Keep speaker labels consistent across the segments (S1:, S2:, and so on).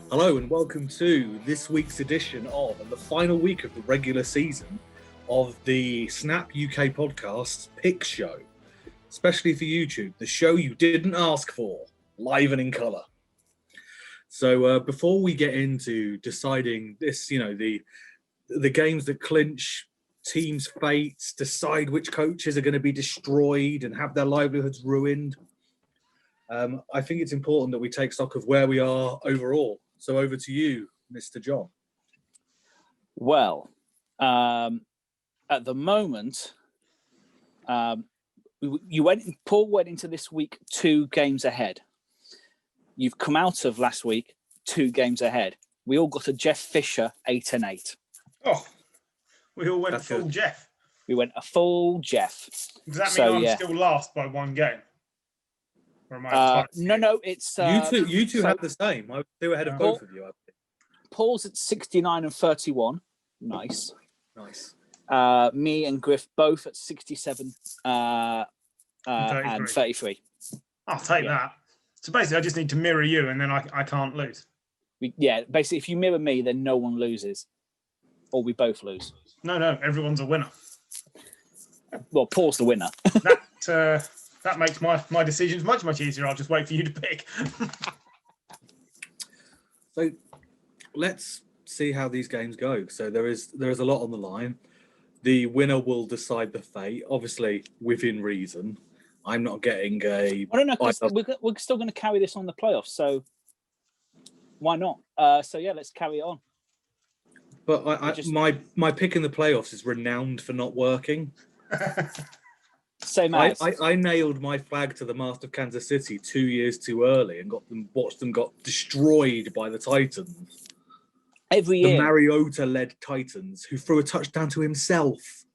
S1: Hello and welcome to this week's edition of, and the final week of the regular season of the Snap UK podcast Pick Show, especially for YouTube, the show you didn't ask for, live and in colour. So before we get into deciding this, the games that clinch teams' fates, decide which coaches are going to be destroyed and have their livelihoods ruined, I think it's important that we take stock of where we are overall. So over to you, Mr. John.
S2: Well, at the moment, Paul went into this week 2 games ahead. You've come out of last week 2 games ahead. We all got a Jeff Fisher 8-8.
S3: Oh, we all went full good. Jeff.
S2: We went a full Jeff.
S3: Does that mean I'm still last by 1 game?
S2: No, it's
S1: you two had the same. I was 2 ahead of both of you.
S2: Paul's at 69 and 31. Nice. Me and Griff both at 67 and 33.
S3: I'll take that. So basically, I just need to mirror you, and then I can't lose.
S2: Basically, if you mirror me, then no one loses, or we both lose.
S3: No, everyone's a winner.
S2: Well, Paul's the winner.
S3: That makes my decisions much easier. I'll just wait for you to pick.
S1: So let's see how these games go. So there is a lot on the line. The winner will decide the fate, obviously within reason. I'm not getting a...
S2: I don't know, because we're still going to carry this on the playoffs, so why not? Let's carry it on.
S1: But my pick in the playoffs is renowned for not working.
S2: Same as
S1: I nailed my flag to the mast of Kansas City 2 years too early and watched them got destroyed by the Titans.
S2: Every year,
S1: the Mariota-led Titans, who threw a touchdown to himself.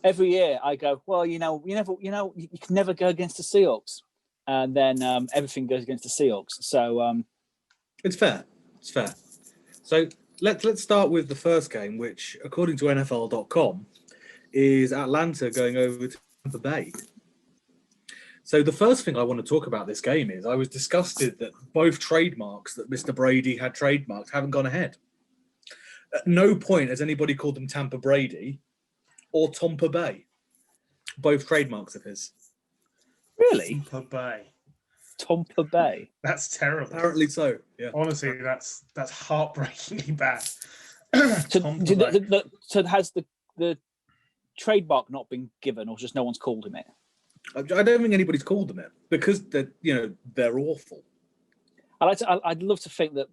S2: Every year, I go, well, you can never go against the Seahawks, and then everything goes against the Seahawks. So
S1: it's fair. So let's start with the first game, which, according to NFL.com, is Atlanta going over to Tampa Bay. So the first thing I want to talk about this game is I was disgusted that both trademarks that Mr. Brady had trademarked haven't gone ahead. At no point has anybody called them Tampa Brady or Tampa Bay. Both trademarks of his.
S2: Really? Tampa Bay.
S3: That's terrible.
S1: Apparently so, yeah.
S3: Honestly, that's heartbreakingly bad.
S2: So has the trademark not been given, or just no one's called him it?
S1: I don't think anybody's called them it because they're awful.
S2: I'd love to think that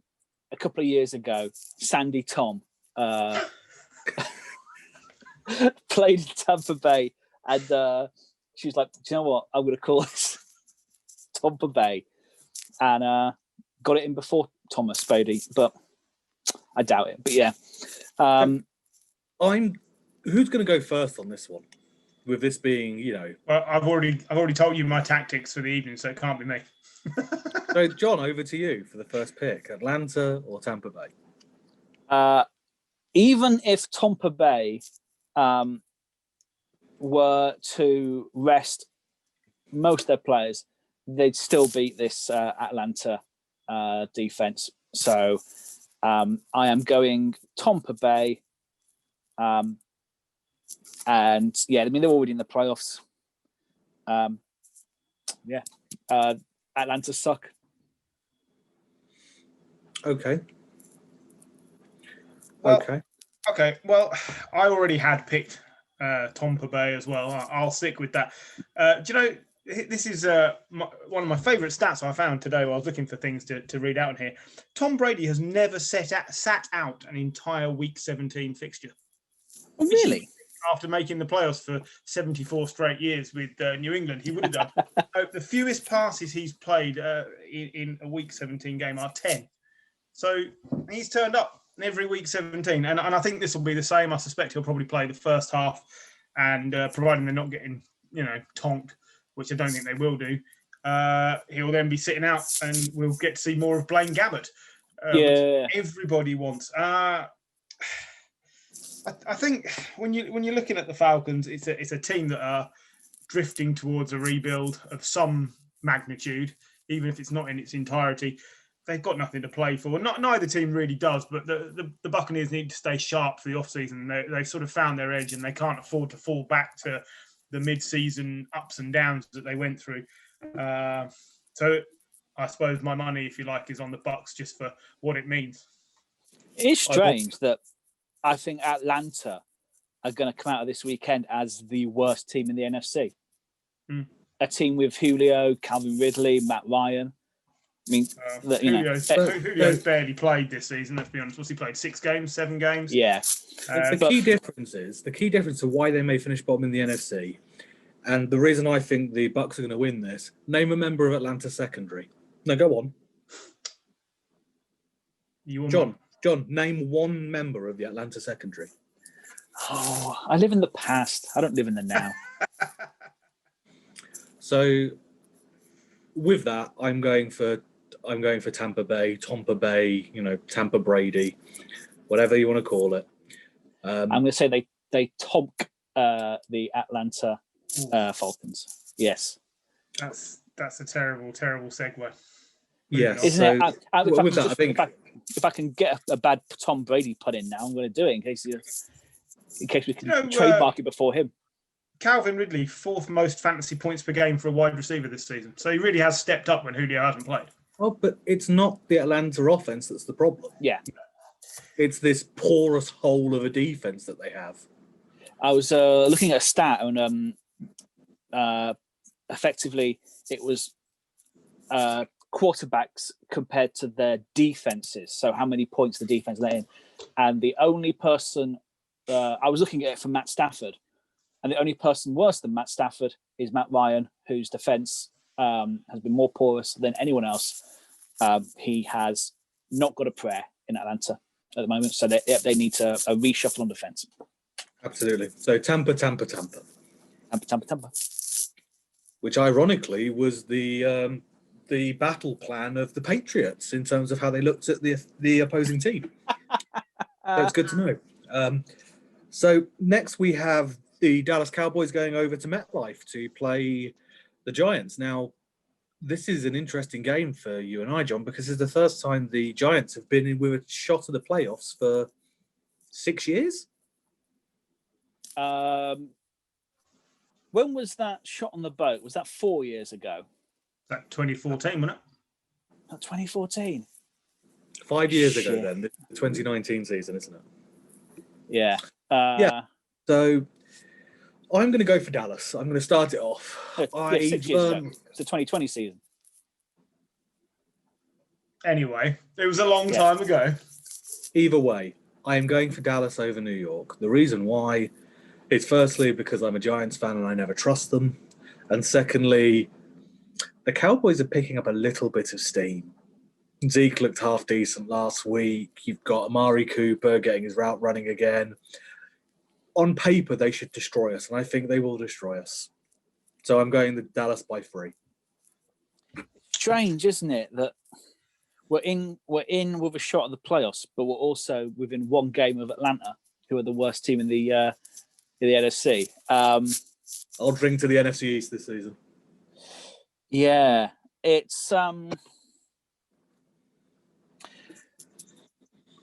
S2: a couple of years ago, Sandy Tom played in Tampa Bay, and she was like, "Do you know what? I'm going to call this Tampa Bay," and got it in before Thomas Brady, but I doubt it. But yeah,
S1: Who's going to go first on this one? With this being,
S3: Well, I've already told you my tactics for the evening, so it can't be me.
S1: So, John, over to you for the first pick: Atlanta or Tampa Bay?
S2: Even if Tampa Bay were to rest most of their players, they'd still beat this Atlanta defense. So, I am going Tampa Bay. And yeah, I mean, they're already in the playoffs. Atlanta suck.
S3: Okay. Well, I already had picked Tampa Bay as well. I'll stick with that. Do you know, this is one of my favourite stats I found today while I was looking for things to read out in here. Tom Brady has never sat out an entire Week 17 fixture.
S2: Oh, really?
S3: After making the playoffs for 74 straight years with New England, he would have done. The fewest passes he's played in a Week 17 game are 10. So he's turned up every Week 17. And I think this will be the same. I suspect he'll probably play the first half, and providing they're not getting, tonked, which I don't think they will do, he'll then be sitting out, and we'll get to see more of Blaine Gabbert. Which everybody wants. I think when you're looking at the Falcons, it's a team that are drifting towards a rebuild of some magnitude, even if it's not in its entirety. They've got nothing to play for. Neither team really does, but the Buccaneers need to stay sharp for the offseason. They've sort of found their edge, and they can't afford to fall back to the mid-season ups and downs that they went through. So I suppose my money, if you like, is on the Bucs just for what it means.
S2: It's strange that I think Atlanta are going to come out of this weekend as the worst team in the NFC. A team with Julio, Calvin Ridley, Matt Ryan. I mean,
S3: Julio's barely played this season. Let's be honest. What's he played? 6 games, 7 games?
S2: Yeah.
S1: The key difference of why they may finish bottom in the NFC, and the reason I think the Bucs are going to win this. Name a member of Atlanta's secondary. No, go on. John, name one member of the Atlanta secondary.
S2: Oh, I live in the past. I don't live in the now.
S1: So, with that, I'm going for Tampa Bay, Tampa Brady, whatever you want to call it.
S2: I'm going to say they tonk the Atlanta Falcons. Yes,
S3: that's a terrible segue.
S1: Yes,
S2: isn't it? If I can get a bad Tom Brady put in now, I'm going to do it in case we can trademark it before him.
S3: Calvin Ridley, 4th most fantasy points per game for a wide receiver this season. So he really has stepped up when Julio hasn't played.
S1: Oh, but it's not the Atlanta offense that's the problem.
S2: Yeah.
S1: It's this porous hole of a defense that they have.
S2: I was looking at a stat and effectively it was quarterbacks compared to their defenses. So how many points the defense let in. And the only person, I was looking at it for Matt Stafford, and the only person worse than Matt Stafford is Matt Ryan, whose defense has been more porous than anyone else. He has not got a prayer in Atlanta at the moment, so they need a reshuffle on defense.
S1: Absolutely. So Tampa. Which ironically was the battle plan of the Patriots in terms of how they looked at the opposing team. So it's good to know. So next we have the Dallas Cowboys going over to MetLife to play the Giants. Now, this is an interesting game for you and I, John, because it's the first time the Giants have been in with a shot at the playoffs for 6 years.
S2: When was that shot on the boat? Was that 4 years ago?
S3: That 2014, wasn't it?
S2: 2014.
S1: 5 years ago, then, the 2019 season, isn't it?
S2: Yeah.
S1: So I'm going to go for Dallas. I'm going to start it off.
S2: 6 years ago. It's the 2020 season.
S3: Anyway, it was a long time ago.
S1: Either way, I am going for Dallas over New York. The reason why is firstly because I'm a Giants fan and I never trust them. And secondly, the Cowboys are picking up a little bit of steam. Zeke looked half decent last week. You've got Amari Cooper getting his route running again. On paper, they should destroy us, and I think they will destroy us. So I'm going to Dallas by 3.
S2: Strange, isn't it, that we're in with a shot at the playoffs, but we're also within one game of Atlanta, who are the worst team in the NFC.
S1: I'll drink to the NFC East this season.
S2: Yeah, it's.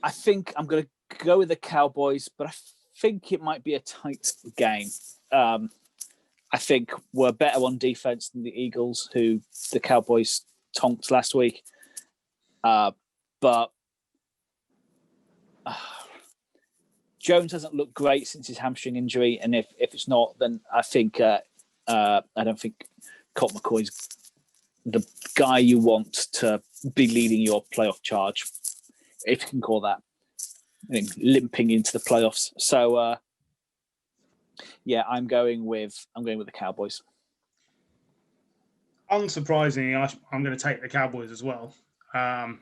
S2: I think I'm going to go with the Cowboys, but I think it might be a tight game. I think we're better on defense than the Eagles, who the Cowboys tonked last week. But Jones hasn't looked great since his hamstring injury, and if it's not, then I think I don't think Colt McCoy's the guy you want to be leading your playoff charge, if you can call that. I mean, limping into the playoffs. So I'm going with the Cowboys.
S3: Unsurprisingly, I'm going to take the Cowboys as well. The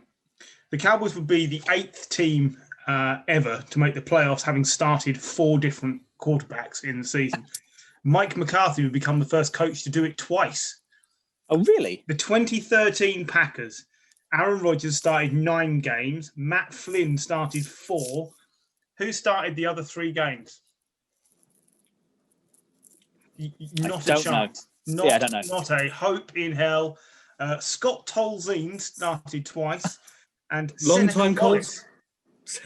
S3: Cowboys would be the 8th team ever to make the playoffs, having started 4 different quarterbacks in the season. Mike McCarthy would become the first coach to do it twice.
S2: Oh, really?
S3: The 2013 Packers. Aaron Rodgers started 9 games. Matt Flynn started 4. Who started the other 3 games? Not a chance.
S2: I don't know.
S3: Not a hope in hell. Scott Tolzien started twice, and
S1: Long-time
S3: Seneca Wallace.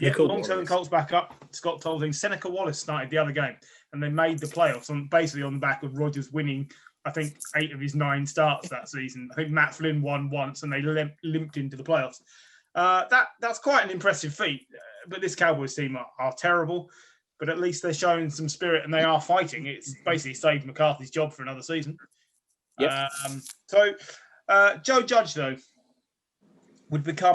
S1: Colts.
S3: Long-term Colts back up. Scott Tolzien. Seneca Wallace started the other game, and they made the playoffs basically on the back of Rodgers winning, I think, 8 of his 9 starts that season. I think Matt Flynn won once, and they limped into the playoffs. That's quite an impressive feat. But this Cowboys team are terrible. But at least they're showing some spirit and they are fighting. It's basically saved McCarthy's job for another season.
S2: Yep.
S3: Joe Judge, though, would become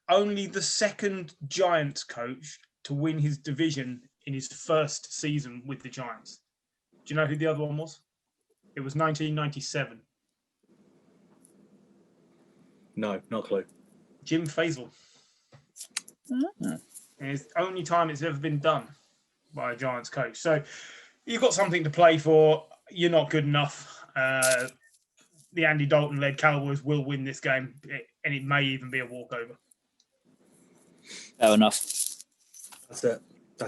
S3: only the second Giants coach to win his division in his first season with the Giants. Do you know who the other one was? It was 1997.
S1: No, not a clue.
S3: Jim Faisal. And it's the only time it's ever been done by a Giants coach. So you've got something to play for. You're not good enough. The Andy Dalton-led Cowboys will win this game, and it may even be a walkover.
S2: Fair enough.
S1: That's it.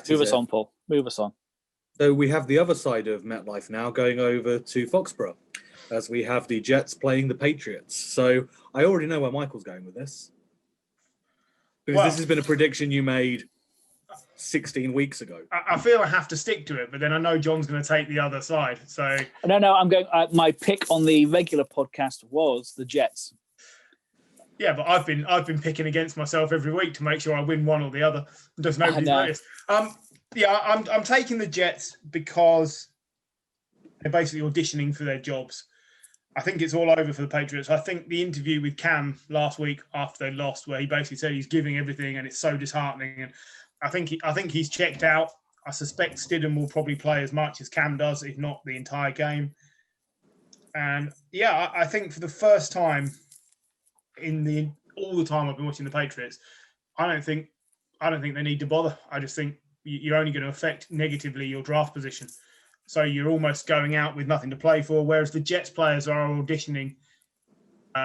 S2: Move us on, Paul. Move us on.
S1: So we have the other side of MetLife now going over to Foxborough, as we have the Jets playing the Patriots. So I already know where Michael's going with this. Because this has been a prediction you made 16 weeks ago.
S3: I feel I have to stick to it, but then I know John's going to take the other side. So
S2: No, I'm going. My pick on the regular podcast was the Jets.
S3: Yeah, but I've been picking against myself every week to make sure I win one or the other. Does nobody notice? I'm taking the Jets because they're basically auditioning for their jobs. I think it's all over for the Patriots. I think the interview with Cam last week after they lost, where he basically said he's giving everything and it's so disheartening. And I think he's checked out. I suspect Stidham will probably play as much as Cam does, if not the entire game. And yeah, I think for the first time in all the time I've been watching the Patriots, I don't think they need to bother. I just think you're only going to affect negatively your draft position. So you're almost going out with nothing to play for, whereas the Jets players are auditioning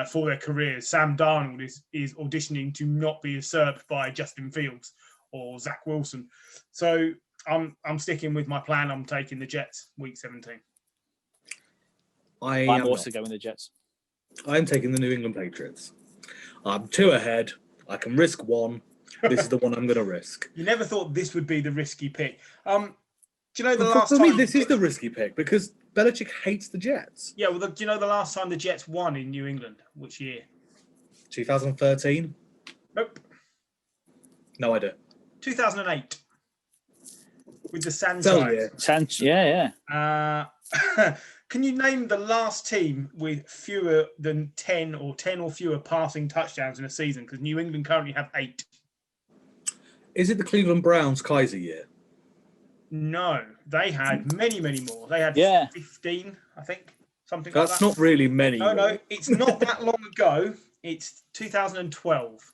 S3: for their careers. Sam Darnold is auditioning to not be usurped by Justin Fields or Zach Wilson. So I'm sticking with my plan. I'm taking the Jets week 17.
S2: I'm also going the Jets.
S1: I'm taking the New England Patriots. I'm 2 ahead. I can risk 1. This is the one I'm going to risk.
S3: You never thought this would be the risky pick. Do you know
S1: For me, this is the risky pick because Belichick hates the Jets.
S3: Yeah, well, do you know the last time the Jets won in New England? Which year?
S1: 2013?
S3: Nope.
S1: No idea.
S3: 2008. With the Sanchez.
S2: Yeah.
S3: Can you name the last team with fewer than 10 or fewer passing touchdowns in a season? Because New England currently have 8.
S1: Is it the Cleveland Browns Kaiser year?
S3: No, they had many, many more. They had 15, I think, something like that.
S1: That's not really many.
S3: No, it's not that long ago. It's 2012.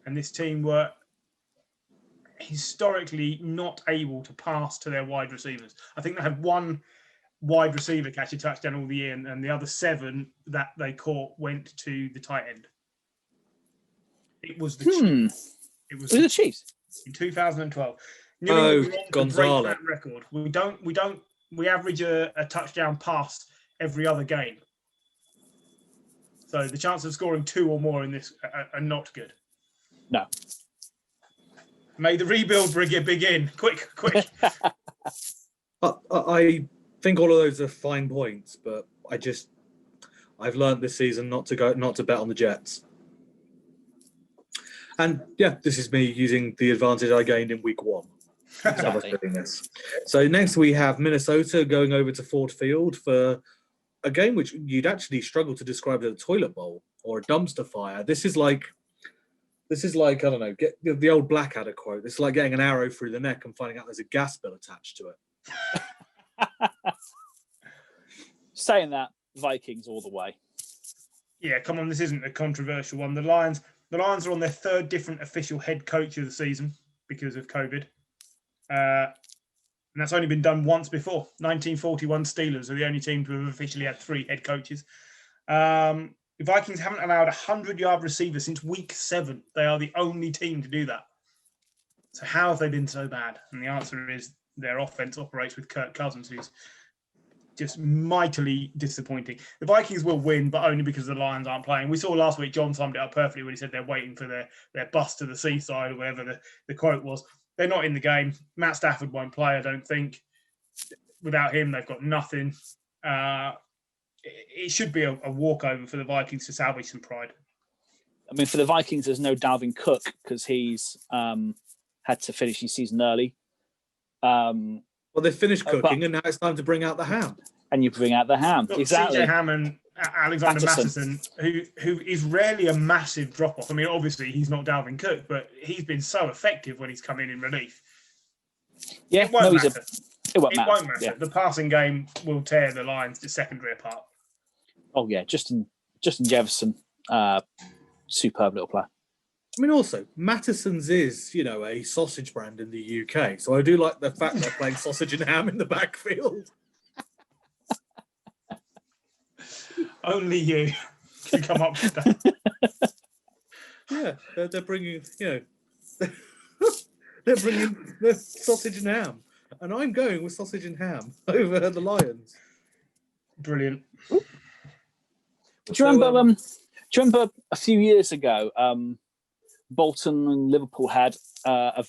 S3: And this team were historically not able to pass to their wide receivers. I think they had 1 wide receiver catch a touchdown all the year, and the other 7 that they caught went to the tight end. It was the Chiefs. It was
S2: the Chiefs.
S3: In 2012. New England
S1: Gonzalez.
S3: Break that record. We average a touchdown pass every other game. So the chance of scoring 2 or more in this are not good.
S2: No.
S3: May the rebuild begin. Quick.
S1: I think all of those are fine points, but I've learned this season not to bet on the Jets. And yeah, this is me using the advantage I gained in week 1.
S2: Exactly.
S1: So next we have Minnesota going over to Ford Field for a game which you'd actually struggle to describe as a toilet bowl or a dumpster fire. This is like I don't know, get the old Blackadder quote. This is like getting an arrow through the neck and finding out there's a gas bill attached to it.
S2: Saying that, Vikings all the way.
S3: Yeah, come on, this isn't a controversial one. The Lions are on their 3rd different official head coach of the season because of COVID. And that's only been done once before. 1941 Steelers are the only team to have officially had 3 head coaches. The Vikings haven't allowed a 100-yard receiver since week 7. They are the only team to do that. So how have they been so bad? And the answer is their offense operates with Kirk Cousins, who's just mightily disappointing. The Vikings will win, but only because the Lions aren't playing. We saw last week, John summed it up perfectly when he said they're waiting for their bus to the seaside, or whatever the quote was. They're not in the game. Matt Stafford won't play, I don't think. Without him, they've got nothing. It should be a walkover for the Vikings to salvage some pride.
S2: I mean, for the Vikings, there's no Dalvin Cook because he's had to finish his season early.
S1: Well, they've finished cooking, and now it's time to bring out the ham.
S2: And you bring out the ham. Exactly.
S3: CJ Ham and Alexander Mattison, who is rarely a massive drop-off. I mean, obviously, he's not Dalvin Cook, but he's been so effective when he's come in relief.
S2: Yeah,
S3: it won't matter.
S2: It won't matter.
S3: Yeah. The passing game will tear the Lions' secondary apart.
S2: Oh, yeah. Justin Jefferson, superb little player.
S1: I mean, also, Mattison's is, a sausage brand in the UK. So I do like the fact they're playing sausage and ham in the backfield.
S3: Only you can come up with that.
S1: Yeah, they're bringing, they're bringing the sausage and ham. And I'm going with sausage and ham over the Lions.
S3: Brilliant.
S2: Do you remember a few years ago, Bolton and Liverpool had a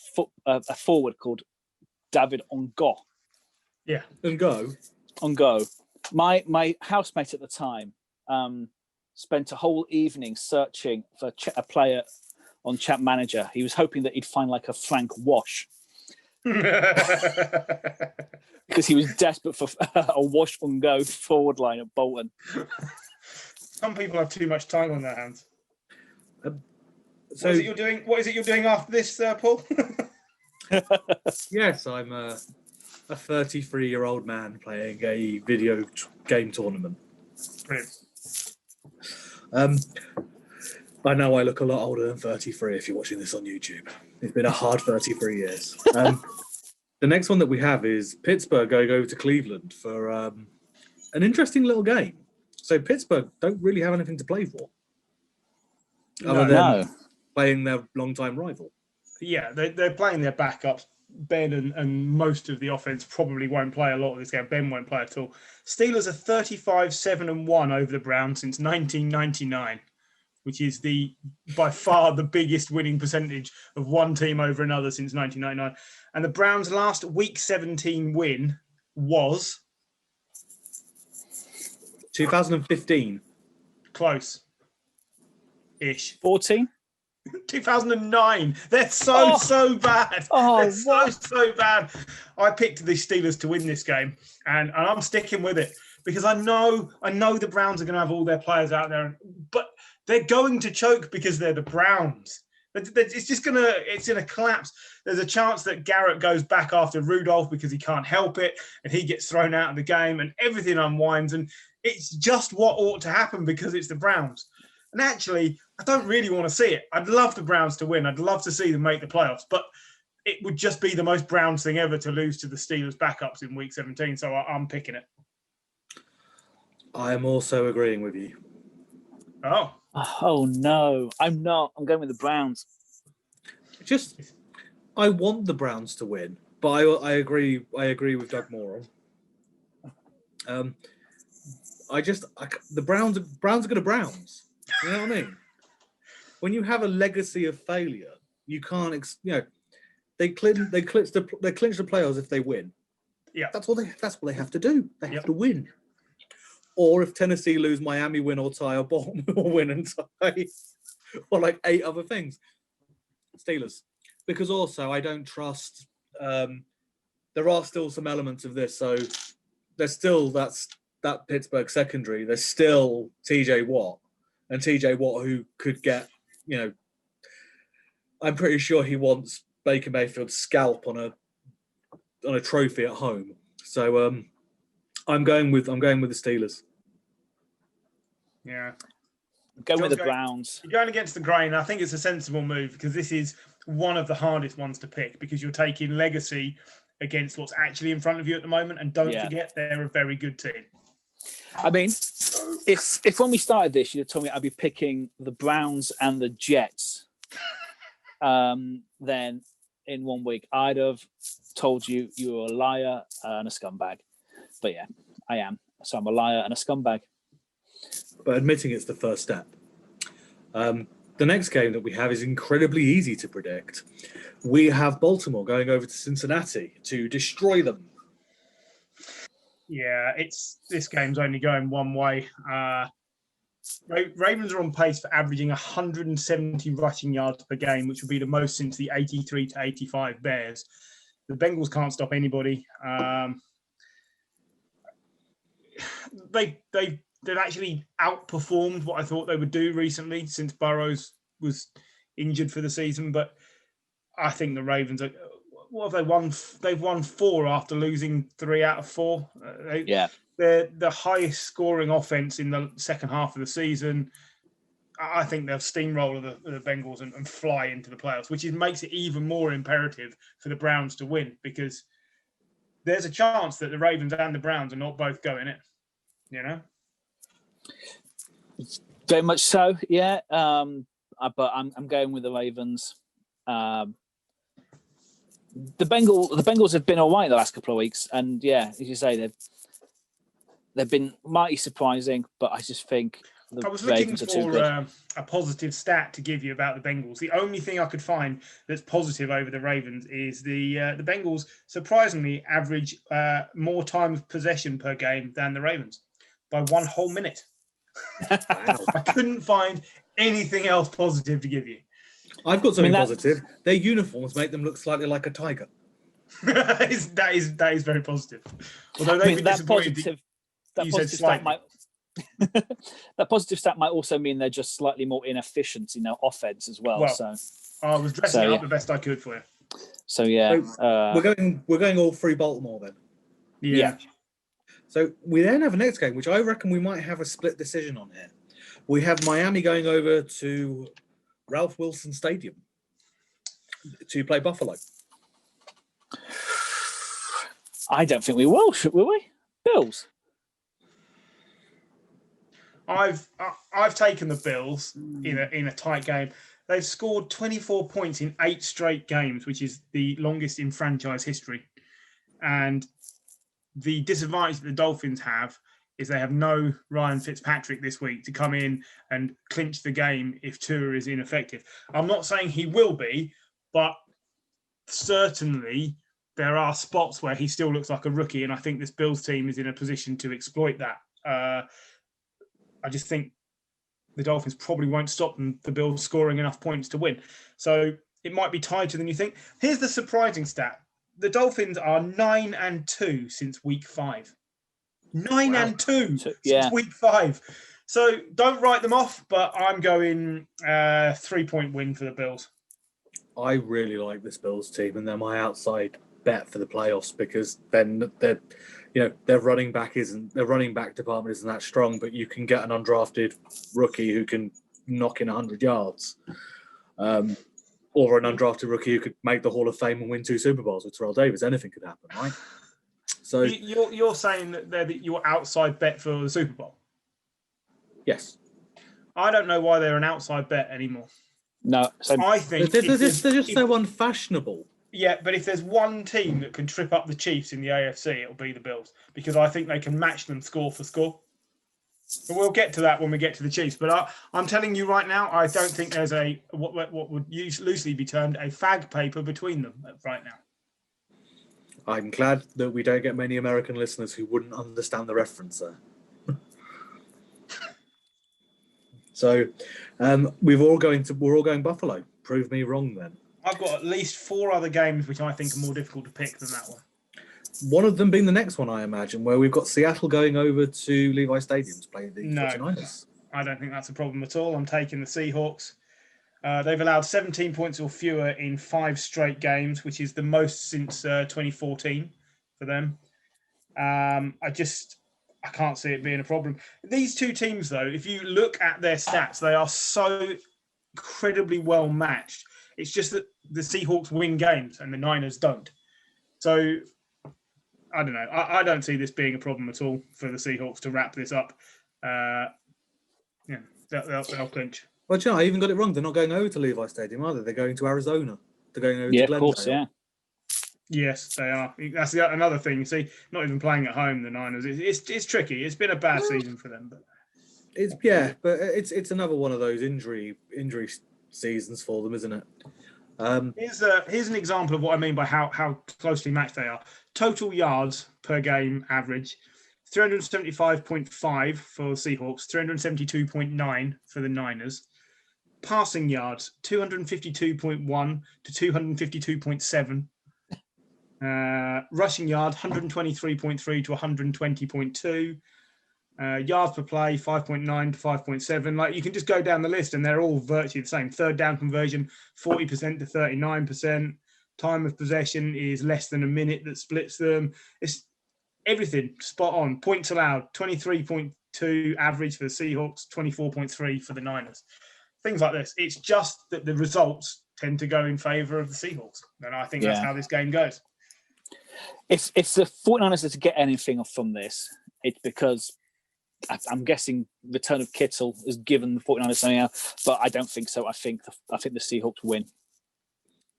S2: forward called David Ongo?
S3: Yeah.
S1: Ongo.
S2: My housemate at the time spent a whole evening searching for a player on Chat Manager. He was hoping that he'd find like a Frank Wash. Because he was desperate for a Wash and Go forward line at Bolton.
S3: Some people have too much time on their hands.
S1: So,
S3: what is it you're doing after this, Paul?
S1: Yes, I'm a 33-year-old man playing a video game tournament.
S3: Brilliant.
S1: I know I look a lot older than 33 if you're watching this on YouTube. It's been a hard 33 years. The next one that we have is Pittsburgh going over to Cleveland for an interesting little game. So Pittsburgh don't really have anything to play for. Other than playing their longtime rival. Yeah,
S3: they're playing their backups. Ben and most of the offense probably won't play a lot of this game. Ben won't play at all. Steelers are 35-7-1 over the Browns since 1999, which is by far the biggest winning percentage of one team over another since 1999. And the Browns' last Week 17 win was
S1: 2015.
S3: Close-ish.
S2: 14?
S3: 2009. They're so bad. They're so bad. I picked the Steelers to win this game, and I'm sticking with it because I know the Browns are going to have all their players out there, but they're going to choke because they're the Browns. It's going to collapse. There's a chance that Garrett goes back after Rudolph because he can't help it, and he gets thrown out of the game, and everything unwinds, and it's just what ought to happen because it's the Browns. And actually, I don't really want to see it. I'd love the Browns to win. I'd love to see them make the playoffs, but it would just be the most Browns thing ever to lose to the Steelers backups in Week 17. So I'm picking it.
S1: I am also agreeing with you.
S2: Oh no, I'm not. I'm going with the Browns.
S1: I want the Browns to win, but I agree with Doug Moore. The Browns are going to Browns. You know what I mean? When you have a legacy of failure, you can't. They clinch the playoffs if they win.
S3: Yeah,
S1: that's what they have to do. They have to win. Or if Tennessee lose, Miami win or tie, or Baltimore win and tie, or like 8 other things. Steelers, because also I don't trust. There are still some elements of this, so there's still that Pittsburgh secondary. There's still T.J. Watt. And TJ Watt, who could get, I'm pretty sure he wants Baker Mayfield's scalp on a trophy at home. So I'm going with the Steelers.
S3: Yeah,
S2: with the Browns.
S3: You're going against the grain. I think it's a sensible move because this is one of the hardest ones to pick because you're taking legacy against what's actually in front of you at the moment, and don't forget they're a very good team.
S2: I mean, if when we started this, you'd told me I'd be picking the Browns and the Jets, then in 1 week, I'd have told you you were a liar and a scumbag. But yeah, I am. So I'm a liar and a scumbag.
S1: But admitting it's the first step. The next game that we have is incredibly easy to predict. We have Baltimore going over to Cincinnati to destroy them.
S3: Yeah, this game's only going one way. Ravens are on pace for averaging 170 rushing yards per game, which would be the most since the 83 to 85 Bears. The Bengals can't stop anybody. They've actually outperformed what I thought they would do recently since Burrows was injured for the season. But I think the Ravens are. What have they won? They've won 4 after losing 3 out of 4. They're the highest scoring offense in the second half of the season. I think they'll steamroll the Bengals and fly into the playoffs, which makes it even more imperative for the Browns to win, because there's a chance that the Ravens and the Browns are not both going in. You know,
S2: very much so. Yeah, but I'm going with the Ravens. The Bengals have been all right the last couple of weeks, and yeah, as you say, they've been mighty surprising. But I just think
S3: I was looking for a positive stat to give you about the Bengals. The only thing I could find that's positive over the Ravens is the Bengals surprisingly average more time of possession per game than the Ravens by 1 whole minute. I couldn't find anything else positive to give you.
S1: I've got something positive. Their uniforms make them look slightly like a tiger.
S3: that is very positive. Although they've been disappointed. That
S2: positive stat might also mean they're just slightly more inefficient in their offense as well. So
S3: I was dressing it up the best I could for you.
S2: So yeah,
S1: we're going all 3 Baltimore then.
S3: Yeah.
S1: So we then have a next game, which I reckon we might have a split decision on here. We have Miami going over to Ralph Wilson Stadium to play Buffalo.
S2: I don't think we will. Will we? Bills.
S3: I've taken the Bills in a tight game. They've scored 24 points in 8 straight games, which is the longest in franchise history. And the disadvantage that the Dolphins have is they have no Ryan Fitzpatrick this week to come in and clinch the game if Tua is ineffective. I'm not saying he will be, but certainly there are spots where he still looks like a rookie, and I think this Bills team is in a position to exploit that. I just think the Dolphins probably won't stop the Bills scoring enough points to win. So it might be tighter than you think. Here's the surprising stat. The Dolphins are 9-2 since week 5. 9-2 since week 5. So don't write them off, but I'm going 3-point win for the Bills.
S1: I really like this Bills team, and they're my outside bet for the playoffs, because then their running back department isn't that strong, but you can get an undrafted rookie who can knock in 100 yards. Or an undrafted rookie who could make the Hall of Fame and win 2 Super Bowls with Terrell Davis. Anything could happen, right? So
S3: you're saying that they're your outside bet for the Super Bowl?
S1: Yes.
S3: I don't know why they're an outside bet anymore.
S2: No,
S3: I think
S1: they're just so unfashionable.
S3: Yeah, but if there's one team that can trip up the Chiefs in the AFC, it'll be the Bills, because I think they can match them score for score. But we'll get to that when we get to the Chiefs. But I'm telling you right now, I don't think there's what would loosely be termed a fag paper between them right now.
S1: I'm glad that we don't get many American listeners who wouldn't understand the reference there. So we're all going Buffalo. Prove me wrong then.
S3: I've got at least 4 other games which I think are more difficult to pick than that one.
S1: One of them being the next one, I imagine, where we've got Seattle going over to Levi Stadium to play the 49ers.
S3: I don't think that's a problem at all. I'm taking the Seahawks. They've allowed 17 points or fewer in 5 straight games, which is the most since 2014 for them. I can't see it being a problem. These 2 teams, though, if you look at their stats, they are so incredibly well matched. It's just that the Seahawks win games and the Niners don't. So I don't know. I don't see this being a problem at all for the Seahawks to wrap this up. They'll clinch.
S1: Well, I even got it wrong. They're not going over to Levi Stadium, are they? They're going to Arizona. They're going over
S2: Yeah,
S1: to
S2: of course,
S1: Glendale.
S3: Yeah. Yes, they are. That's another thing. You see, not even playing at home, the Niners. It's tricky. It's been a bad season for them, but
S1: It's another one of those injury seasons for them, isn't it?
S3: here's an example of what I mean by how closely matched they are. Total yards per game average: 375.5 for the Seahawks, 372.9 for the Niners. Passing yards: 252.1 to 252.7. Rushing yard: 123.3 to 120.2. Yards per play: 5.9 to 5.7. Like, you can just go down the list, and they're all virtually the same. Third down conversion: 40% to 39%. Time of possession is less than a minute that splits them. It's everything spot on. Points allowed: 23.2 average for the Seahawks, 24.3 for the Niners. Things like this. It's just that the results tend to go in favour of the Seahawks, and I think that's how this game goes.
S2: If the 49ers are to get anything from this, it's because I'm guessing the return of Kittle has given the 49ers something else, but I don't think so. I think the Seahawks win.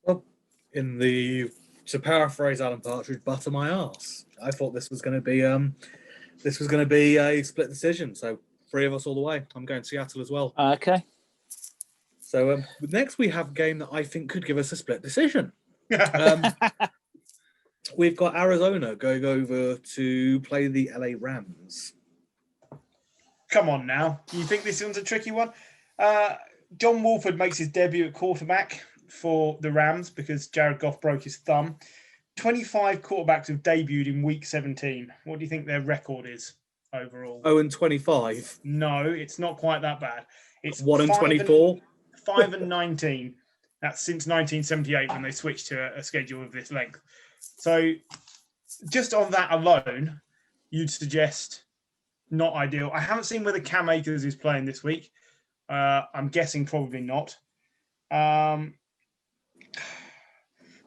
S1: Well, to paraphrase Alan Partridge, butter my arse. I thought this was going to be a split decision. So 3 of us all the way. I'm going Seattle as well.
S2: Okay.
S1: So next we have a game that I think could give us a split decision. We've got Arizona going over to play the LA Rams.
S3: Come on now. You think this one's a tricky one? John Wolford makes his debut at quarterback for the Rams because Jared Goff broke his thumb. 25 quarterbacks have debuted in week 17. What do you think their record is overall?
S1: 0-25.
S3: No, it's not quite that bad. It's
S1: 1-24.
S3: 5-19. That's since 1978 when they switched to a schedule of this length. So just on that alone, you'd suggest not ideal. I haven't seen whether Cam Akers is playing this week. I'm guessing probably not. The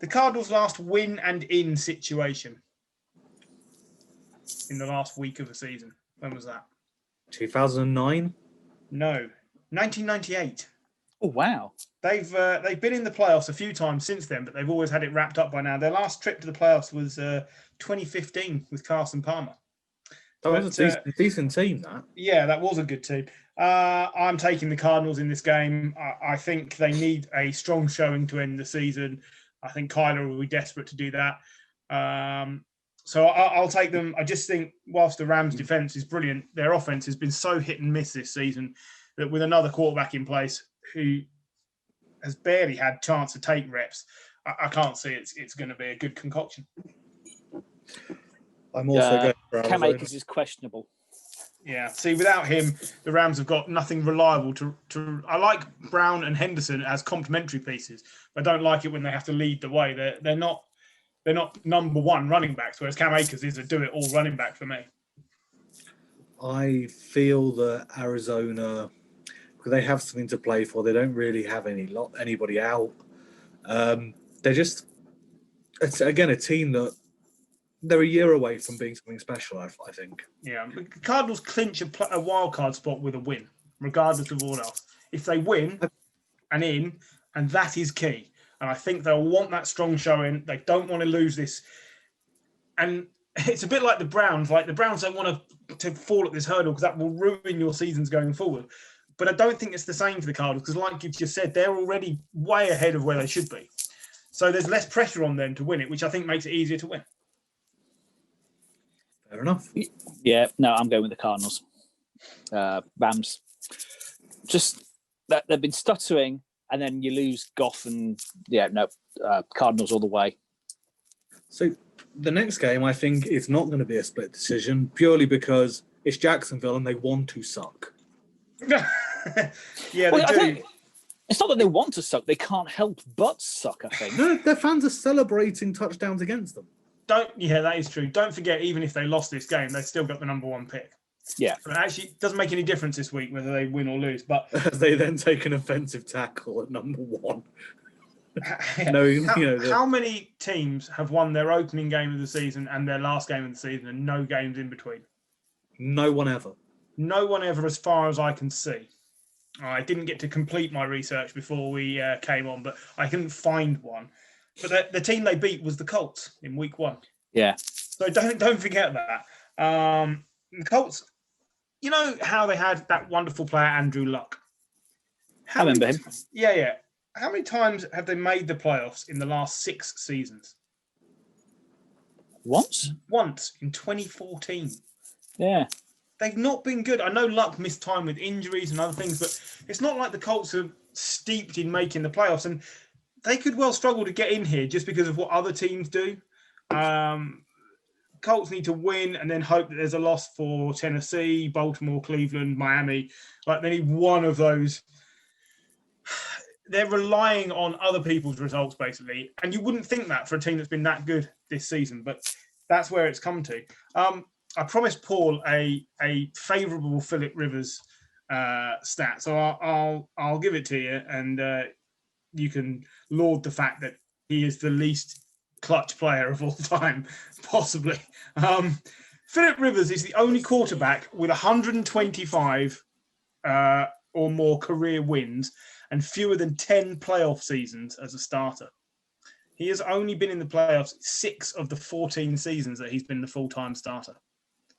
S3: Cardinals' last win and in situation in the last week of the season. When was that?
S1: 2009?
S3: No, 1998.
S2: Oh, wow.
S3: They've been in the playoffs a few times since then, but they've always had it wrapped up by now. Their last trip to the playoffs was 2015 with Carson Palmer.
S1: That was a decent team, that.
S3: Yeah, that was a good team. I'm taking the Cardinals in this game. I think they need a strong showing to end the season. I think Kyler will be desperate to do that. So I'll take them. I just think whilst the Rams' defense is brilliant, their offense has been so hit and miss this season that with another quarterback in place who has barely had chance to take reps, I can't see it's going to be a good concoction.
S1: I'm also going for
S2: Cam
S1: Arizona.
S2: Akers is questionable.
S3: Yeah. See, without him, the Rams have got nothing reliable to. I like Brown and Henderson as complementary pieces, but I don't like it when they have to lead the way. They're not number one running backs, whereas Cam Akers is a do-it-all running back for me.
S1: I feel that Arizona, because they have something to play for, they don't really have anybody out. They're just, it's again a team that they're a year away from being something special, I think.
S3: Yeah, the Cardinals clinch a wild card spot with a win, regardless of all else. If they win and that is key. And I think they'll want that strong showing. They don't want to lose this. And it's a bit like the Browns. Like, the Browns don't want to fall at this hurdle because that will ruin your seasons going forward. But I don't think it's the same for the Cardinals because, like you just said, they're already way ahead of where they should be. So there's less pressure on them to win it, which I think makes it easier to win.
S1: Fair enough.
S2: Yeah, no, I'm going with the Cardinals. Rams. Just that they've been stuttering, and then you lose Goff, and Cardinals all the way.
S3: So
S1: The next game, I think, is not going to be a split decision purely because it's Jacksonville and they want to suck.
S3: Yeah, they do.
S2: It's not that they want to suck; they can't help but suck. I think.
S1: No, their fans are celebrating touchdowns against them.
S3: Yeah, that is true. Don't forget, even if they lost this game, they still got the number one pick.
S2: Yeah.
S3: So it actually doesn't make any difference this week whether they win or lose. But
S1: they then take an offensive tackle at number one.
S3: How many teams have won their opening game of the season and their last game of the season and no games in between?
S1: No one ever.
S3: No one ever, as far as I can see. I didn't get to complete my research before we came on, but I couldn't find one. But the team they beat was the Colts in week 1.
S2: Yeah.
S3: So don't forget that. The Colts, you know how they had that wonderful player, Andrew Luck?
S2: I remember him.
S3: Yeah. How many times have they made the playoffs in the last 6 seasons?
S2: Once
S3: in 2014.
S2: Yeah.
S3: They've not been good. I know Luck missed time with injuries and other things, but it's not like the Colts are steeped in making the playoffs, and they could well struggle to get in here just because of what other teams do. Colts need to win and then hope that there's a loss for Tennessee, Baltimore, Cleveland, Miami. Like they need one of those. They're relying on other people's results, basically. And you wouldn't think that for a team that's been that good this season, but that's where it's come to. I promised Paul a favourable Philip Rivers stat, so I'll give it to you, and you can laud the fact that he is the least clutch player of all time, possibly. Philip Rivers is the only quarterback with 125 or more career wins and fewer than 10 playoff seasons as a starter. He has only been in the playoffs 6 of the 14 seasons that he's been the full-time starter,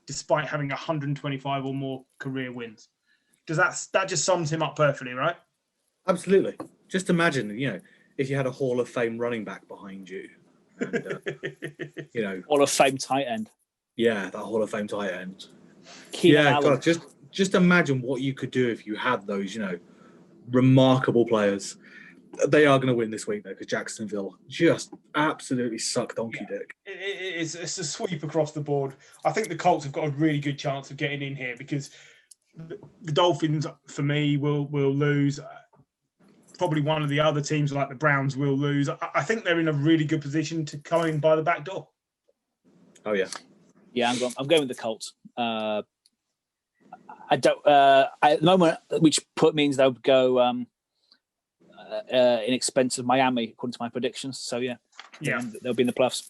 S3: despite having 125 or more career wins. That just sums him up perfectly, right?
S1: Absolutely. Just imagine, if you had a Hall of Fame running back behind you, and,
S2: Hall of Fame tight end.
S1: Yeah, that Hall of Fame tight end.
S2: Keenan Allen.
S1: God, just imagine what you could do if you had those, remarkable players. They are going to win this week, though, because Jacksonville just absolutely suck donkey dick.
S3: It's a sweep across the board. I think the Colts have got a really good chance of getting in here because the Dolphins, for me, will lose. Probably one of the other teams, like the Browns, will lose. I think they're in a really good position to come in by the back door.
S1: Oh, yeah.
S2: Yeah, I'm going with the Colts. I don't at the moment, which means they'll go in expense of Miami, according to my predictions. So they'll be in the playoffs.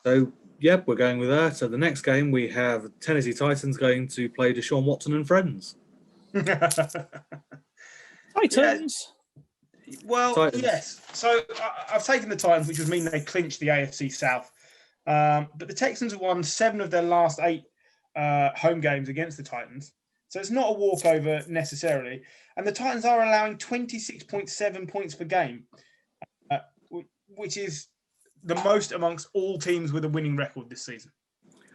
S1: So we're going with that. So the next game we have Tennessee Titans going to play Deshaun Watson and friends.
S2: Titans.
S3: Well,
S1: Titans.
S3: Yes. So I've taken the Titans, which would mean they clinched the AFC South. But the Texans have won 7 of their last 8 home games against the Titans. So it's not a walkover necessarily. And the Titans are allowing 26.7 points per game, which is the most amongst all teams with a winning record this season.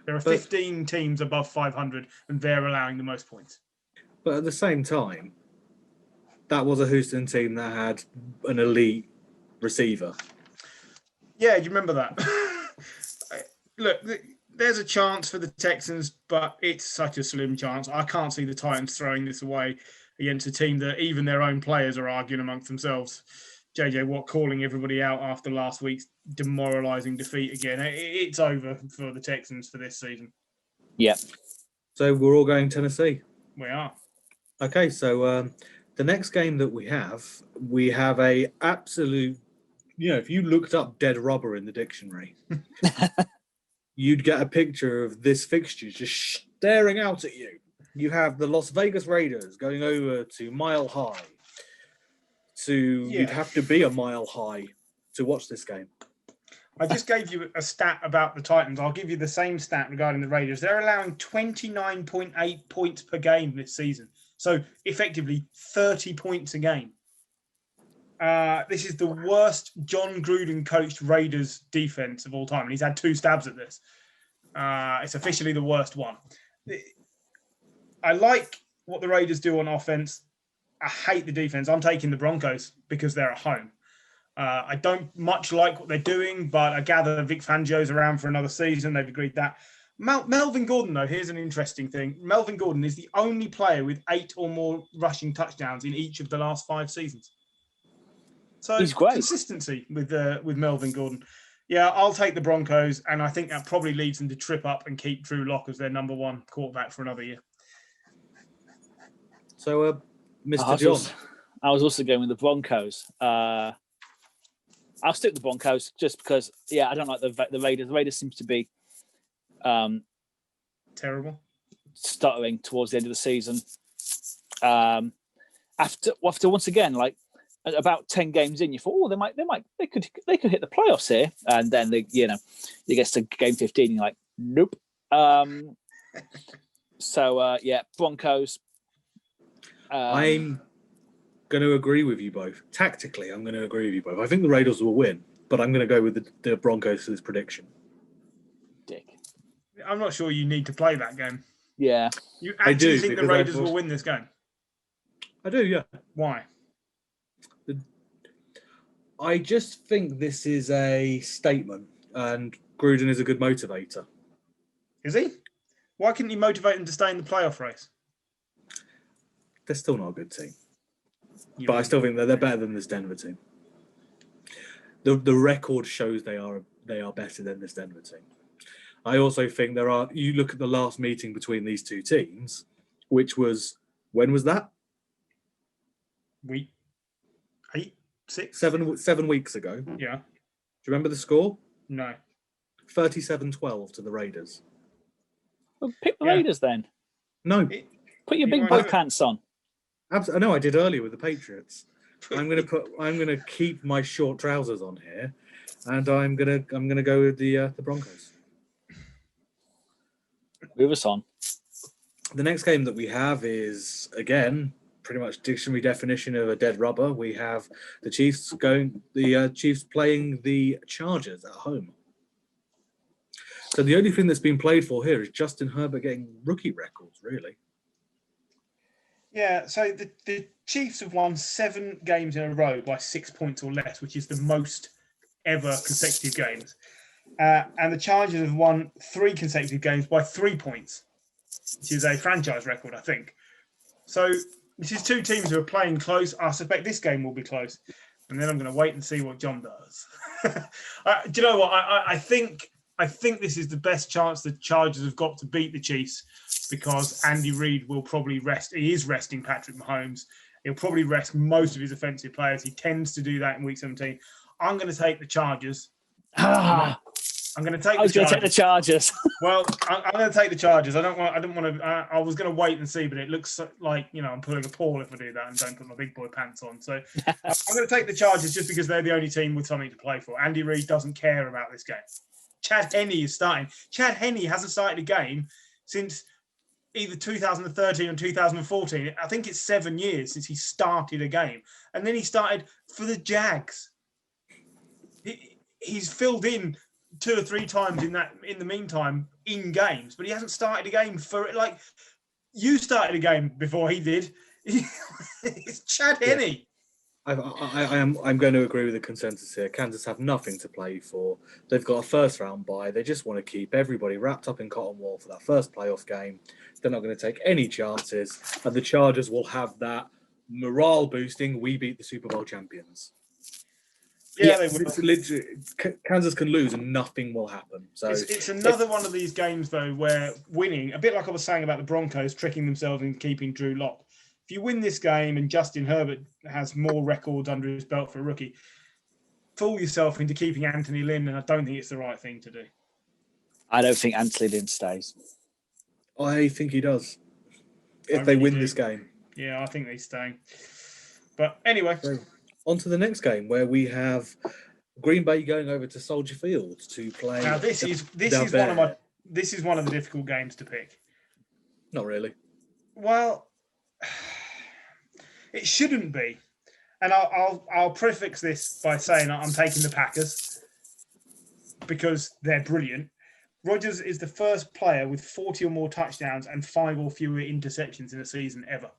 S3: There are 15 teams above 500, and they're allowing the most points.
S1: But at the same time, that was a Houston team that had an elite receiver.
S3: Yeah, do you remember that? Look, there's a chance for the Texans, but it's such a slim chance. I can't see the Titans throwing this away against a team that even their own players are arguing amongst themselves. JJ Watt calling everybody out after last week's demoralising defeat again. It's over for the Texans for this season.
S2: Yeah.
S1: So we're all going Tennessee.
S3: We are.
S1: Okay, so the next game that we have a absolute, if you looked up dead rubber in the dictionary, you'd get a picture of this fixture just staring out at you. You have the Las Vegas Raiders going over to Mile High. You'd have to be a mile high to watch this game.
S3: I just gave you a stat about the Titans. I'll give you the same stat regarding the Raiders. They're allowing 29.8 points per game this season. So effectively 30 points a game. This is the worst John Gruden coached Raiders defense of all time. And he's had 2 stabs at this. It's officially the worst one. I like what the Raiders do on offense. I hate the defense. I'm taking the Broncos because they're at home. I don't much like what they're doing, but I gather Vic Fangio's around for another season. They've agreed that. Melvin Gordon, though, here's an interesting thing. Melvin Gordon is the only player with 8 or more rushing touchdowns in each of the last 5 seasons. So
S2: he's great.
S3: Consistency with Melvin Gordon. Yeah, I'll take the Broncos, and I think that probably leads them to trip up and keep Drew Lock as their number 1 quarterback for another year.
S1: So, Mr. John.
S2: I was also going with the Broncos. I'll stick with the Broncos just because, I don't like the Raiders. The Raiders seems to be
S3: terrible,
S2: stuttering towards the end of the season. And after once again, like about 10 games in, you thought, they could hit the playoffs here, and then it gets to game 15, and you're like, nope. Broncos.
S1: I'm going to agree with you both. Tactically, I'm going to agree with you both. I think the Raiders will win, but I'm going to go with the Broncos for this prediction.
S2: Dick.
S3: I'm not sure you need to play that game.
S2: Yeah.
S3: You actually think the Raiders will win this game?
S1: I do, yeah.
S3: Why?
S1: I just think this is a statement, and Gruden is a good motivator.
S3: Is he? Why couldn't he motivate them to stay in the playoff race?
S1: They're still not a good team. But I still think they're better than this Denver team. The record shows they are better than this Denver team. I also think you look at the last meeting between these two teams, which was, when was that?
S3: Week 8, 6?
S1: 7 weeks ago.
S3: Yeah.
S1: Do you remember the score?
S3: No.
S1: 37-12 to the Raiders.
S2: Well, pick the Raiders then.
S1: No.
S2: Put your big boy pants on.
S1: Absolutely. No, I did earlier with the Patriots. I'm gonna keep my short trousers on here, and I'm gonna go with the Broncos.
S2: Move us on.
S1: The next game that we have is, again, pretty much dictionary definition of a dead rubber. We have the Chiefs playing the Chargers at home. So the only thing that's been played for here is Justin Herbert getting rookie records, really.
S3: Yeah, so the Chiefs have won 7 games in a row by 6 points or less, which is the most ever consecutive games. And the Chargers have won 3 consecutive games by 3 points, which is a franchise record, I think. So this is 2 teams who are playing close. I suspect this game will be close. And then I'm going to wait and see what John does. Do you know what? I think this is the best chance the Chargers have got to beat the Chiefs, because Andy Reid will probably rest. He is resting Patrick Mahomes. He'll probably rest most of his offensive players. He tends to do that in Week 17. I'm going to take the Chargers. I'm going to take.
S2: I was going to take the Chargers.
S3: Well, I'm going to take the Chargers. I don't want to. I was going to wait and see, but it looks like I'm pulling a Paul if I do that and don't put my big boy pants on. So I'm going to take the Chargers just because they're the only team with something to play for. Andy Reid doesn't care about this game. Chad Henne is starting. Chad Henne hasn't started a game since either 2013 or 2014. I think it's 7 years since he started a game. And then he started for the Jags. He's filled in 2 or 3 times in the meantime in games, but he hasn't started a game for it. Like, you started a game before he did. It's Chad Henne.
S1: Yeah. I'm going to agree with the consensus here. Kansas have nothing to play for. They've got a first round bye. They just want to keep everybody wrapped up in cotton wool for that first playoff game. They're not going to take any chances, and the Chargers will have that morale boosting. We beat the Super Bowl champions.
S3: Yeah, they will.
S1: It's literally, Kansas can lose and nothing will happen. So
S3: it's another one of these games though where winning, a bit like I was saying about the Broncos tricking themselves into keeping Drew Lock. If you win this game and Justin Herbert has more records under his belt for a rookie, fool yourself into keeping Anthony Lynn, and I don't think it's the right thing to do.
S2: I don't think Anthony Lynn stays.
S1: I think he does. If they win this game.
S3: Yeah, I think he's staying. But anyway.
S1: So, on to the next game where we have Green Bay going over to Soldier Field to play. Now
S3: this is one of the difficult games to pick.
S1: Not really.
S3: Well, it shouldn't be, and I'll prefix this by saying I'm taking the Packers because they're brilliant. Rodgers is the first player with 40 or more touchdowns and 5 or fewer interceptions in a season ever.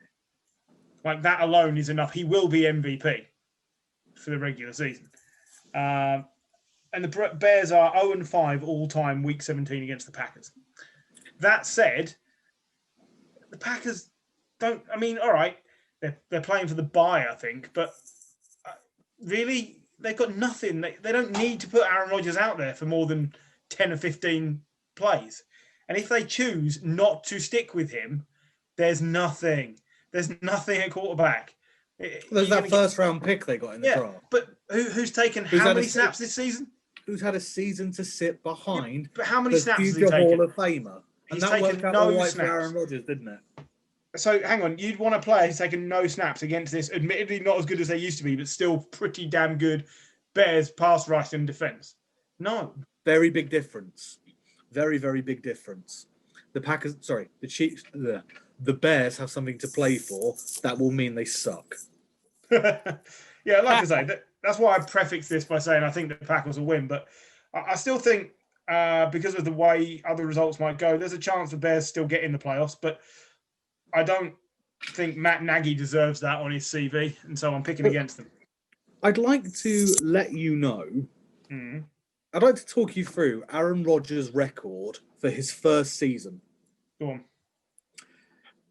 S3: Like, that alone is enough. He will be MVP for the regular season. And the Bears are 0-5 all-time Week 17 against the Packers. That said, the Packers don't. I mean, all right, they're playing for the bye, I think, but really, they've got nothing. They don't need to put Aaron Rodgers out there for more than 10 or 15 plays. And if they choose not to stick with him, there's nothing. There's nothing at quarterback.
S1: There's that first-round pick they got in the draft.
S3: But who's taken how many snaps this season?
S1: Who's had a season to sit behind?
S3: But how many snaps has he
S1: taken?
S3: taken?
S1: Hall of Famer. And that worked out all right for Aaron Rodgers, didn't it?
S3: So hang on, you'd want a player who's taken no snaps against this, admittedly not as good as they used to be, but still pretty damn good Bears pass rush and defense? No.
S1: Very big difference. Very, very big difference. The Chiefs, the Bears have something to play for. That will mean they suck.
S3: Yeah, like I say, that's why I prefix this by saying I think the Packers will win. But I still think because of the way other results might go, there's a chance the Bears still get in the playoffs. But I don't think Matt Nagy deserves that on his CV, and so I'm picking against them.
S1: I'd like to let you know. I'd like to talk you through Aaron Rodgers' record for his first season.
S3: Go on.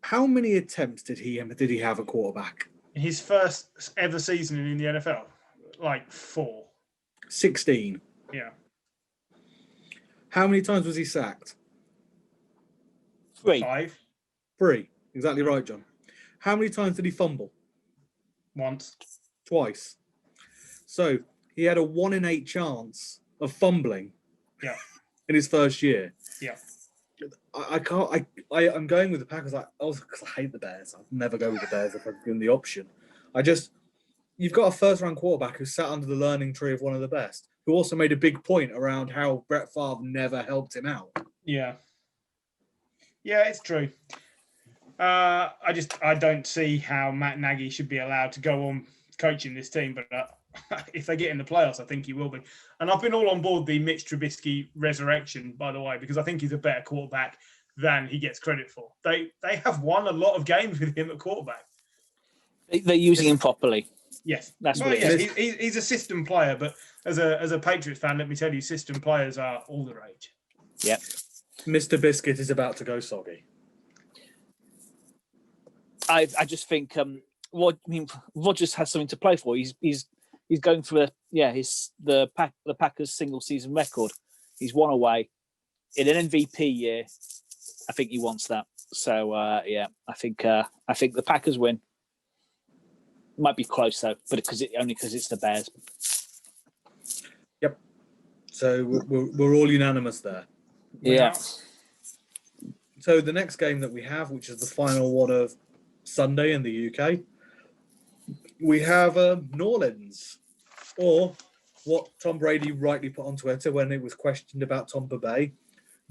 S1: How many attempts did he have a quarterback?
S3: His first ever season in the NFL, like 4.
S1: 16.
S3: Yeah.
S1: How many times was he sacked?
S2: 3.
S3: 5.
S1: 3. Exactly right, John. How many times did he fumble?
S3: Once.
S1: Twice. So he had a 1 in 8 chance of fumbling.
S3: Yeah.
S1: In his first year.
S3: Yeah.
S1: I'm going with the Packers. I hate the Bears. I'd never go with the Bears if I'm given the option. You've got a first-round quarterback who sat under the learning tree of one of the best, who also made a big point around how Brett Favre never helped him out.
S3: Yeah. Yeah, it's true. I don't see how Matt Nagy should be allowed to go on coaching this team, but if they get in the playoffs, I think he will be. And I've been all on board the Mitch Trubisky resurrection, by the way, because I think he's a better quarterback than he gets credit for. They have won a lot of games with him at quarterback.
S2: They're using him properly.
S3: Yes,
S2: that's what it is.
S3: He's a system player, but as a Patriots fan, let me tell you, system players are all the rage.
S2: Yep.
S1: Mr. Biscuit is about to go soggy.
S2: I just think Rodgers has something to play for. He's going for the Packers single season record. He's won away in an MVP year. I think he wants that. So I think the Packers win. Might be close though, but only because it's the Bears.
S1: Yep. So we're all unanimous there.
S2: Yeah.
S1: So the next game that we have, which is the final one of Sunday in the UK, we have New Orleans, or what Tom Brady rightly put on Twitter when it was questioned about Tampa Bay,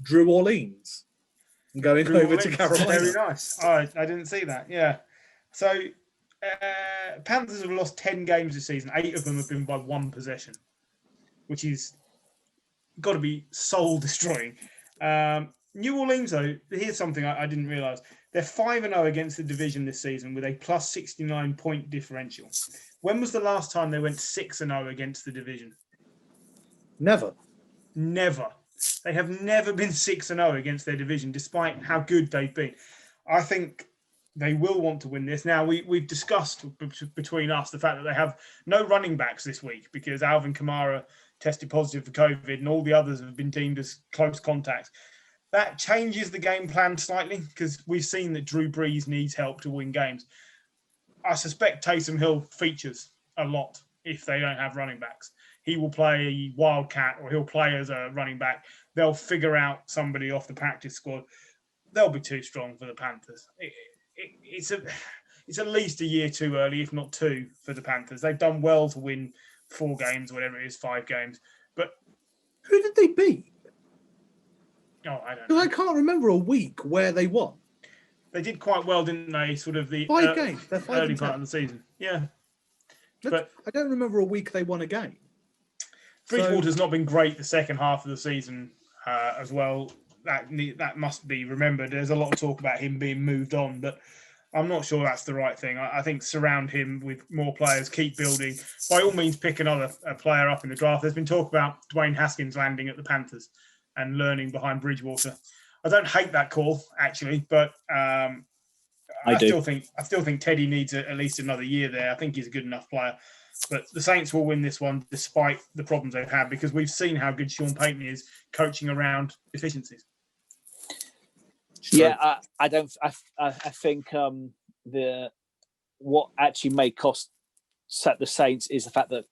S1: Drew Orleans, going over to Carolina.
S3: Very nice. I didn't see that. Yeah. So Panthers have lost 10 games this season. 8 of them have been by 1 possession, which is got to be soul destroying. New Orleans, though, here's something I didn't realise. They're 5-0 against the division this season with a plus 69 point differential. When was the last time they went 6-0 against the division?
S1: Never.
S3: They have never been 6-0 against their division, despite how good they've been. I think they will want to win this. Now, we've discussed between us the fact that they have no running backs this week because Alvin Kamara tested positive for COVID and all the others have been deemed as close contacts. That changes the game plan slightly because we've seen that Drew Brees needs help to win games. I suspect Taysom Hill features a lot if they don't have running backs. He will play wildcat or he'll play as a running back. They'll figure out somebody off the practice squad. They'll be too strong for the Panthers. It's at least a year too early, if not 2, for the Panthers. They've done well to win 4 games, whatever it is, 5 games. But
S1: who did they beat?
S3: Oh, I don't know.
S1: I can't remember a week where they won.
S3: They did quite well, didn't they? Sort of the
S1: 5 games. They're 5
S3: early part of the season. Yeah. But
S1: I don't remember a week they won a game.
S3: Bridgewater's not been great the second half of the season as well. That must be remembered. There's a lot of talk about him being moved on, but I'm not sure that's the right thing. I think surround him with more players, keep building. By all means, pick another player up in the draft. There's been talk about Dwayne Haskins landing at the Panthers and learning behind Bridgewater. I don't hate that call, actually, but I still think Teddy needs at least another year there. I think he's a good enough player. But the Saints will win this one despite the problems they've had because we've seen how good Sean Payton is coaching around deficiencies.
S2: Yeah, I think what actually may set the Saints is the fact that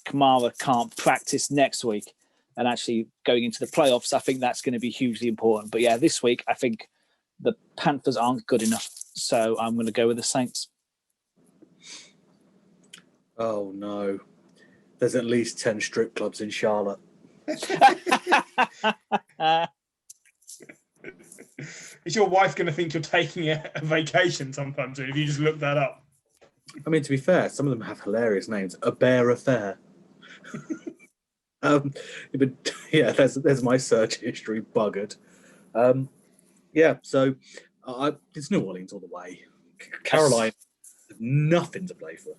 S2: Kamara can't practice next week and actually going into the playoffs. I think that's going to be hugely important. But yeah, this week I think the Panthers aren't good enough. So I'm going to go with the Saints.
S1: Oh, no. There's at least 10 strip clubs in Charlotte.
S3: Is your wife going to think you're taking a vacation sometime soon if you just look that up?
S1: I mean, to be fair, some of them have hilarious names. A Bear Affair. But yeah, there's my search history buggered. So it's New Orleans all the way. Carolina, nothing to play for.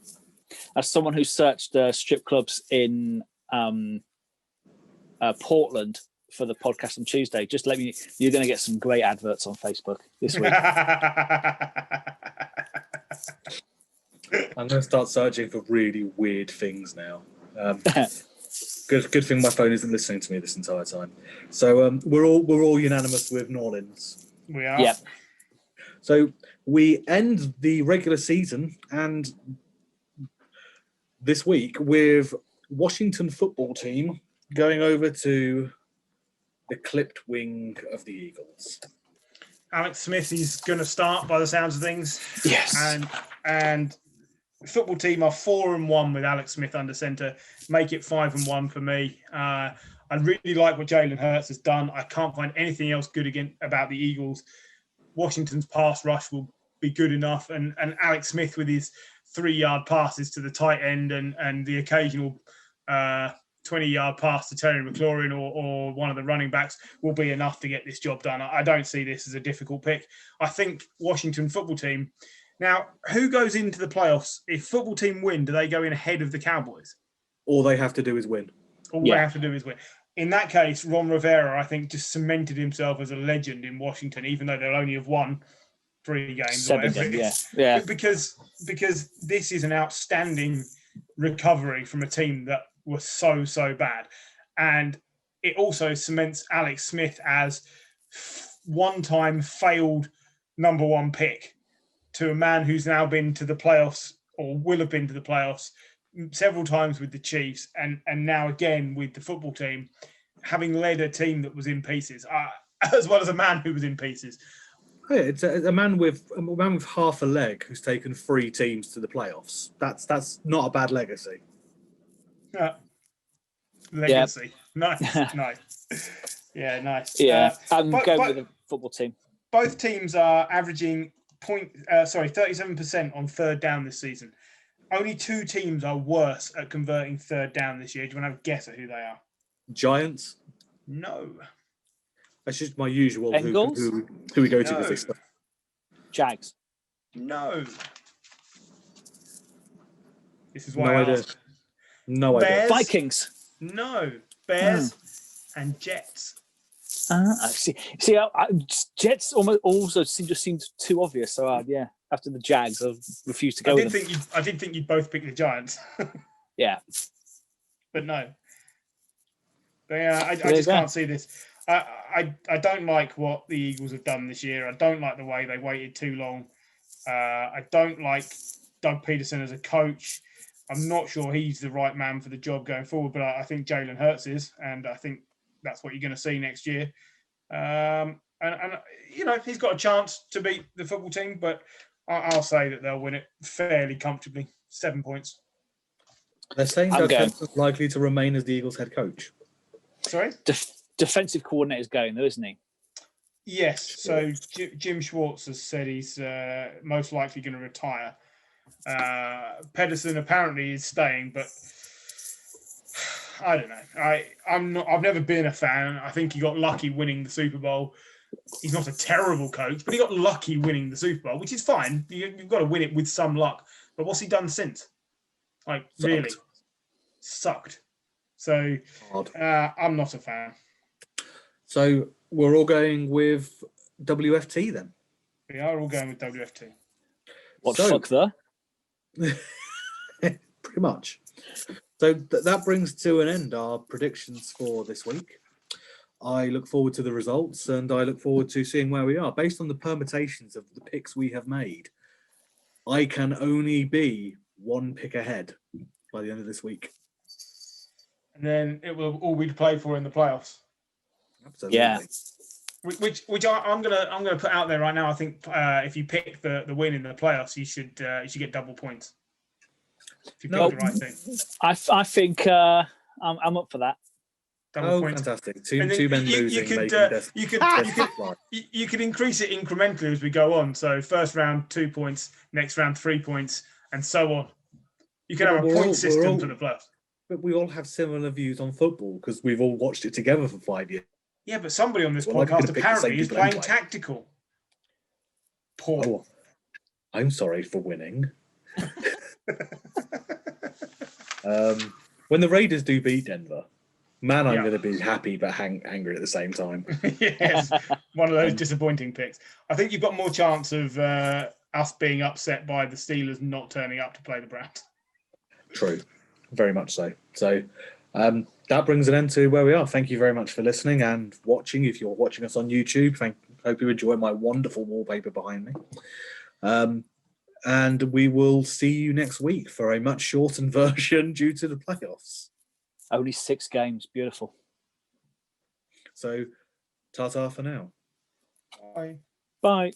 S2: As someone who searched strip clubs in Portland for the podcast on Tuesday, just let me. You're going to get some great adverts on Facebook this week.
S1: I'm going to start searching for really weird things now. Good thing my phone isn't listening to me this entire time. So we're all unanimous with New Orleans.
S3: We are.
S2: Yep.
S1: So we end the regular season and this week with Washington football team going over to the clipped wing of the Eagles.
S3: Alex Smith is going to start by the sounds of things.
S2: Yes.
S3: And the football team are 4-1 with Alex Smith under centre. Make it 5-1 for me. I really like what Jalen Hurts has done. I can't find anything else good about the Eagles. Washington's pass rush will be good enough. And Alex Smith with his 3-yard passes to the tight end and the occasional 20-yard pass to Terry McLaurin or one of the running backs will be enough to get this job done. I don't see this as a difficult pick. I think Washington football team. Now, who goes into the playoffs? If football team win, do they go in ahead of the Cowboys?
S1: All they have to do is win.
S3: All they have to do is win. In that case, Ron Rivera, I think, just cemented himself as a legend in Washington, even though they'll only have won 3 games.
S2: 7 games, yeah.
S3: Because this is an outstanding recovery from a team that was so bad. And it also cements Alex Smith as one-time failed number 1 pick to a man who's now been to the playoffs or will have been to the playoffs several times with the Chiefs and now again with the football team, having led a team that was in pieces, as well as a man who was in pieces.
S1: Yeah, it's a man with half a leg who's taken 3 teams to the playoffs. That's not a bad legacy.
S3: Legacy. Yep. Nice. Yeah, nice.
S2: Yeah, I'm going with the football team.
S3: Both teams are averaging 37% on third down this season. Only 2 teams are worse at converting third down this year. Do you want to have a guess at who they are?
S1: Giants?
S3: No.
S1: That's just my usual.
S2: Bengals?
S1: Who we go to with this stuff.
S2: Jags?
S3: No. This is why I asked.
S1: No idea.
S2: Vikings?
S3: No. Bears and Jets.
S2: See, Jets almost also seemed too obvious. So after the Jags, I refused to go.
S3: I did think you'd both pick the Giants.
S2: Yeah,
S3: but no. But yeah, I just can't see this. I don't like what the Eagles have done this year. I don't like the way they waited too long. I don't like Doug Peterson as a coach. I'm not sure he's the right man for the job going forward, but I think Jalen Hurts is, and I think that's what you're going to see next year. And he's got a chance to beat the football team, but I'll say that they'll win it fairly comfortably, 7 points.
S1: They're saying Doug Peterson's likely to remain as the Eagles head coach.
S3: Sorry?
S2: Defensive coordinator's going though, isn't he?
S3: Yes. So Jim Schwartz has said he's most likely going to retire. Pedersen apparently is staying, but I don't know. I've never been a fan. I think he got lucky winning the Super Bowl. He's not a terrible coach, but he got lucky winning the Super Bowl, which is fine. You've got to win it with some luck. But what's he done since? Really sucked. So I'm not a fan.
S1: So we're all going with WFT then.
S3: We are all going with WFT.
S2: What the fuck there?
S1: Pretty much. So that brings to an end our predictions for this week. I look forward to the results and I look forward to seeing where we are. Based on the permutations of the picks we have made, I can only be 1 pick ahead by the end of this week.
S3: And then it will all be played for in the playoffs.
S1: Absolutely.
S2: Yeah.
S3: Which I'm gonna put out there right now. I think if you pick the win in the playoffs, you should get double points. If you pick the right thing.
S2: I think I'm up for that.
S3: Double points.
S1: Fantastic! Two men losing.
S3: You could increase it incrementally as we go on. So first round 2 points, next round 3 points, and so on. You can have a point system for the playoffs.
S1: But we all have similar views on football because we've all watched it together for 5 years.
S3: Yeah, but somebody on this podcast apparently is playing tactical. Poor.
S1: Oh, I'm sorry for winning. When the Raiders do beat Denver, man, I'm going to be happy but angry at the same time.
S3: Yes, one of those disappointing picks. I think you've got more chance of us being upset by the Steelers not turning up to play the Browns.
S1: True, very much so. So that brings an end to where we are. Thank you very much for listening and watching. If you're watching us on YouTube, hope you enjoy my wonderful wallpaper behind me. And we will see you next week for a much shortened version due to the playoffs.
S2: Only 6 games. Beautiful.
S1: So, ta-ta for now.
S3: Bye.
S2: Bye.